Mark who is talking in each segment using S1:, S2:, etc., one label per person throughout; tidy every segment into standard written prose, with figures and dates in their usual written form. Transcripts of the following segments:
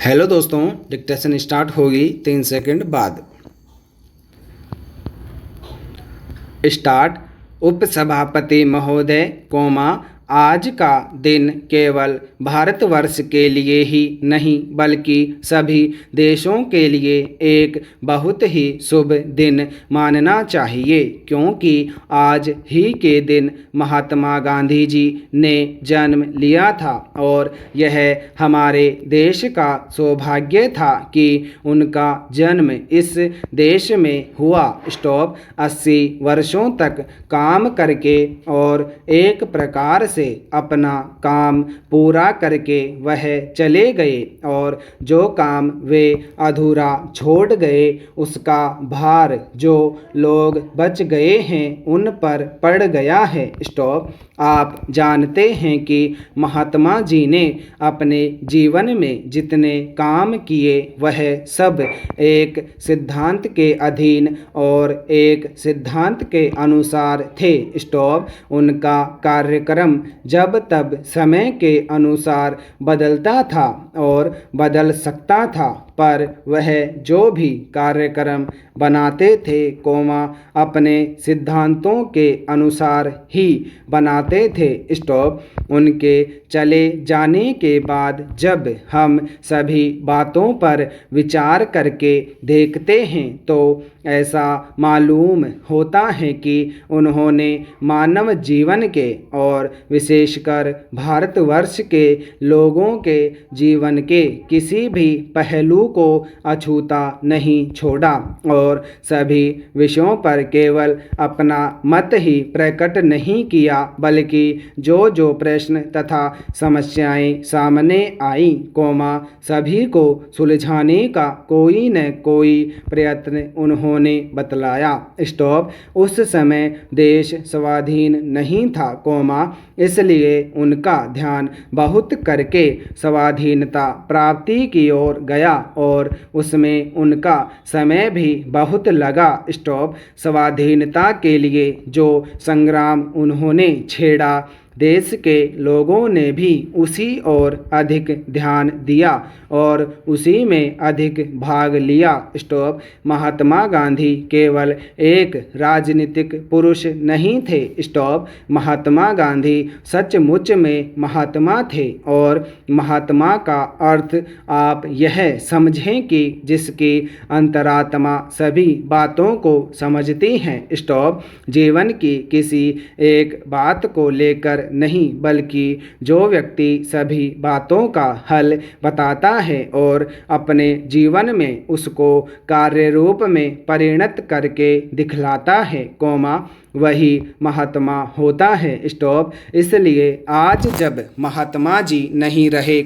S1: Hello दोस्तों, dictation start होगी 3 second बाद। स्टार्ट। उपसभापति महोदय, आज का दिन केवल भारतवर्ष के लिए ही नहीं बल्कि सभी देशों के लिए एक बहुत ही शुभ दिन मानना चाहिए, क्योंकि आज ही के दिन महात्मा गांधी जी ने जन्म लिया था और यह हमारे देश का सौभाग्य था कि उनका जन्म इस देश में हुआ। स्टॉप। 80 वर्षों तक काम करके और एक प्रकार से अपना काम पूरा करके वह चले गए और जो काम वे अधूरा छोड़ गए उसका भार जो लोग बच गए हैं उन पर पड़ गया है। स्टॉप। आप जानते हैं कि महात्मा जी ने अपने जीवन में जितने काम किए वह सब एक सिद्धांत के अधीन और एक सिद्धांत के अनुसार थे। स्टॉप। उनका कार्यक्रम जब तब समय के अनुसार बदलता था और बदल सकता था, पर वह जो भी कार्यक्रम बनाते थे अपने सिद्धांतों के अनुसार ही बनाते थे। स्टॉप। उनके चले जाने के बाद जब हम सभी बातों पर विचार करके देखते हैं तो ऐसा मालूम होता है कि उन्होंने मानव जीवन के और विशेषकर भारतवर्ष के लोगों के जीवन के किसी भी पहलू को अछूता नहीं छोड़ा और सभी विषयों पर केवल अपना मत ही प्रकट नहीं किया बल्कि जो जो प्रश्न तथा समस्याएं सामने आई सभी को सुलझाने का कोई न कोई प्रयत्न उन्होंने बतलाया। स्टॉप। उस समय देश स्वाधीन नहीं था इसलिए उनका ध्यान बहुत करके स्वाधीनता प्राप्ति की ओर गया और उसमें उनका समय भी बहुत लगा। स्टॉप। स्वाधीनता के लिए जो संग्राम उन्होंने छेड़ा देश के लोगों ने भी उसी ओर अधिक ध्यान दिया और उसी में अधिक भाग लिया। स्टॉप। महात्मा गांधी केवल एक राजनीतिक पुरुष नहीं थे। स्टॉप। महात्मा गांधी सचमुच में महात्मा थे और महात्मा का अर्थ आप यह समझें कि जिसकी अंतरात्मा सभी बातों को समझती है। स्टॉप। जीवन की किसी एक बात को लेकर नहीं बल्कि जो व्यक्ति सभी बातों का हल बताता है और अपने जीवन में उसको कार्य रूप में परिणत करके दिखलाता है वही महात्मा होता है। स्टॉप। इसलिए आज जब महात्मा जी नहीं रहे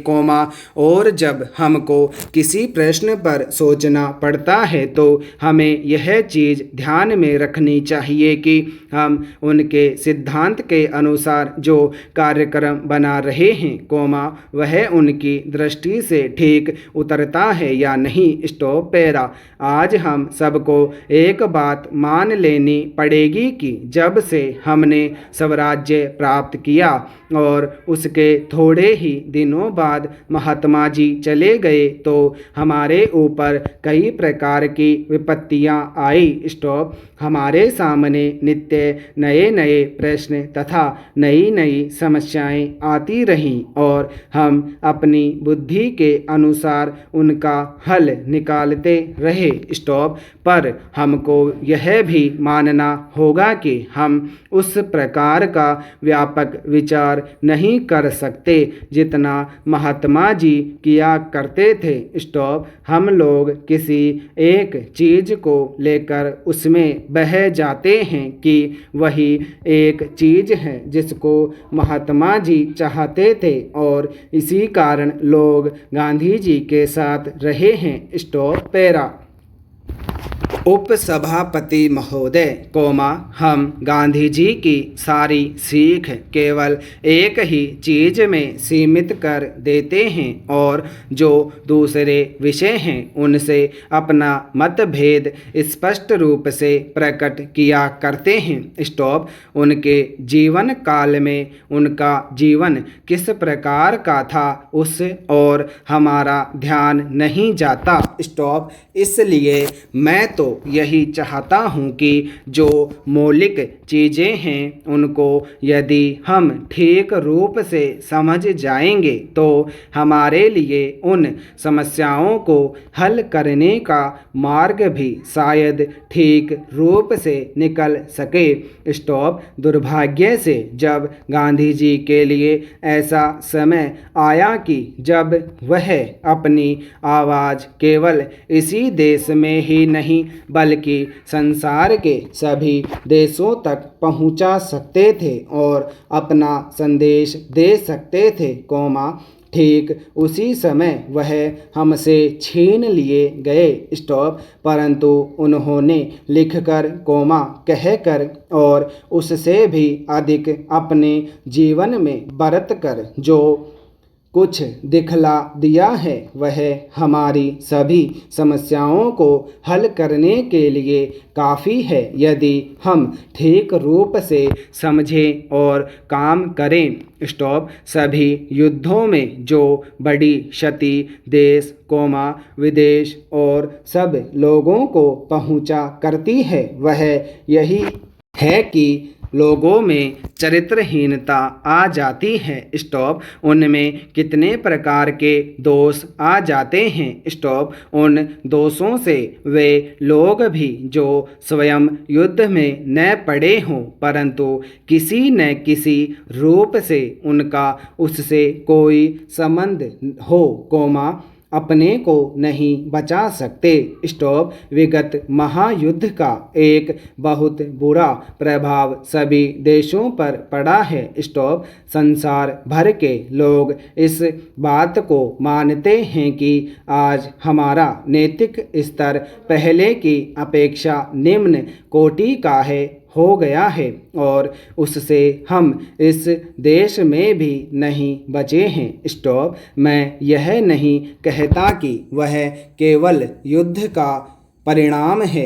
S1: और जब हमको किसी प्रश्न पर सोचना पड़ता है तो हमें यह चीज़ ध्यान में रखनी चाहिए कि हम उनके सिद्धांत के अनुसार जो कार्यक्रम बना रहे हैं वह उनकी दृष्टि से ठीक उतरता है या नहीं। स्टॉप। पैरा। आज हम सबको एक बात मान लेनी पड़ेगी कि जब से हमने स्वराज्य प्राप्त किया और उसके थोड़े ही दिनों बाद महात्मा जी चले गए तो हमारे ऊपर कई प्रकार की विपत्तियां आई। स्टॉप। हमारे सामने नित्य नए नए प्रश्न तथा नई नई समस्याएं आती रहीं और हम अपनी बुद्धि के अनुसार उनका हल निकालते रहे। स्टॉप। पर हमको यह भी मानना होगा कि हम उस प्रकार का व्यापक विचार नहीं कर सकते जितना महात्मा जी किया करते थे। स्टॉप। हम लोग किसी एक चीज़ को लेकर उसमें बह जाते हैं कि वही एक चीज़ है जिसको महात्मा जी चाहते थे और इसी कारण लोग गांधी जी के साथ रहे हैं। स्टॉप। पैरा। उपसभापति महोदय, हम गांधी जी की सारी सीख केवल एक ही चीज़ में सीमित कर देते हैं और जो दूसरे विषय हैं उनसे अपना मतभेद स्पष्ट रूप से प्रकट किया करते हैं। स्टॉप। उनके जीवन काल में उनका जीवन किस प्रकार का था उस और हमारा ध्यान नहीं जाता। स्टॉप। इसलिए मैं तो यही चाहता हूँ कि जो मौलिक चीज़ें हैं उनको यदि हम ठीक रूप से समझ जाएंगे तो हमारे लिए उन समस्याओं को हल करने का मार्ग भी शायद ठीक रूप से निकल सके। स्टॉप। दुर्भाग्य से जब गांधी जी के लिए ऐसा समय आया कि जब वह अपनी आवाज़ केवल इसी देश में ही नहीं बल्कि संसार के सभी देशों तक पहुंचा सकते थे और अपना संदेश दे सकते थे, ठीक उसी समय वह हमसे छीन लिए गए। स्टॉप। परंतु उन्होंने लिखकर, कहकर और उससे भी अधिक अपने जीवन में बरत कर जो कुछ दिखला दिया है वह हमारी सभी समस्याओं को हल करने के लिए काफ़ी है यदि हम ठीक रूप से समझें और काम करें। स्टॉप। सभी युद्धों में जो बड़ी क्षति देश, विदेश और सब लोगों को पहुंचा करती है वह यही है कि लोगों में चरित्रहीनता आ जाती है। स्टॉप। उनमें कितने प्रकार के दोष आ जाते हैं। स्टॉप। उन दोषों से वे लोग भी जो स्वयं युद्ध में न पड़े हों परंतु किसी न किसी रूप से उनका उससे कोई संबंध हो, अपने को नहीं बचा सकते। स्टॉप। विगत महायुद्ध का एक बहुत बुरा प्रभाव सभी देशों पर पड़ा है। स्टॉप। संसार भर के लोग इस बात को मानते हैं कि आज हमारा नैतिक स्तर पहले की अपेक्षा निम्न कोटि का हो गया है और उससे हम इस देश में भी नहीं बचे हैं। स्टॉप। मैं यह नहीं कहता कि वह केवल युद्ध का परिणाम है,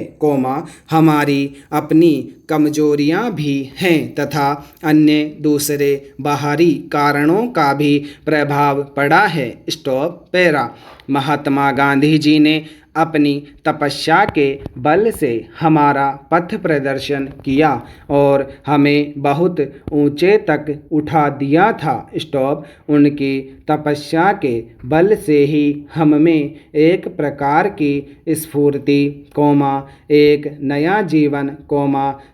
S1: हमारी अपनी कमजोरियां भी हैं तथा अन्य दूसरे बाहरी कारणों का भी प्रभाव पड़ा है। स्टॉप। पैरा। महात्मा गांधी जी ने अपनी तपस्या के बल से हमारा पथ प्रदर्शन किया और हमें बहुत ऊंचे तक उठा दिया था। स्टॉप। उनकी तपस्या के बल से ही हम में एक प्रकार की स्फूर्ति, एक नया जीवन,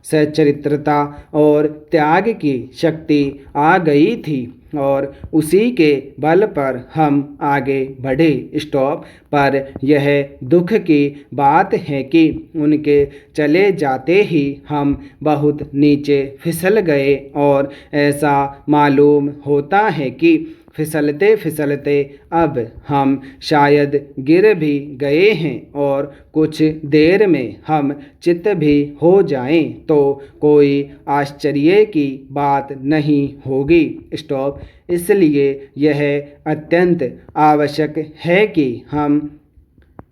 S1: सच्चरित्रता और त्याग की शक्ति आ गई थी और उसी के बल पर हम आगे बढ़े। स्टॉप। पर यह दुख की बात है कि उनके चले जाते ही हम बहुत नीचे फिसल गए और ऐसा मालूम होता है कि फिसलते फिसलते अब हम शायद गिर भी गए हैं और कुछ देर में हम चित भी हो जाएं तो कोई आश्चर्य की बात नहीं होगी। स्टॉप। इसलिए यह अत्यंत आवश्यक है कि हम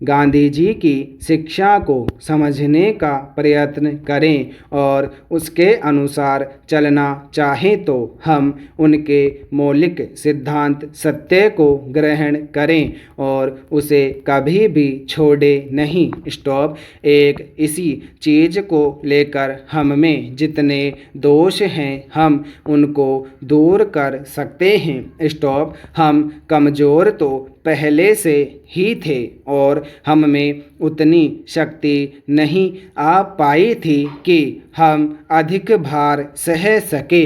S1: गांधी जी की शिक्षा को समझने का प्रयत्न करें और उसके अनुसार चलना चाहें तो हम उनके मौलिक सिद्धांत सत्य को ग्रहण करें और उसे कभी भी छोड़े नहीं। स्टॉप। एक इसी चीज़ को लेकर हम में जितने दोष हैं हम उनको दूर कर सकते हैं। स्टॉप। हम कमज़ोर तो पहले से ही थे और हम में उतनी शक्ति नहीं आ पाई थी कि हम अधिक भार सह सके,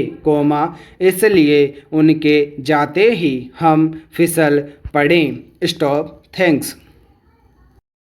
S1: इसलिए उनके जाते ही हम फिसल पड़े। स्टॉप। थैंक्स।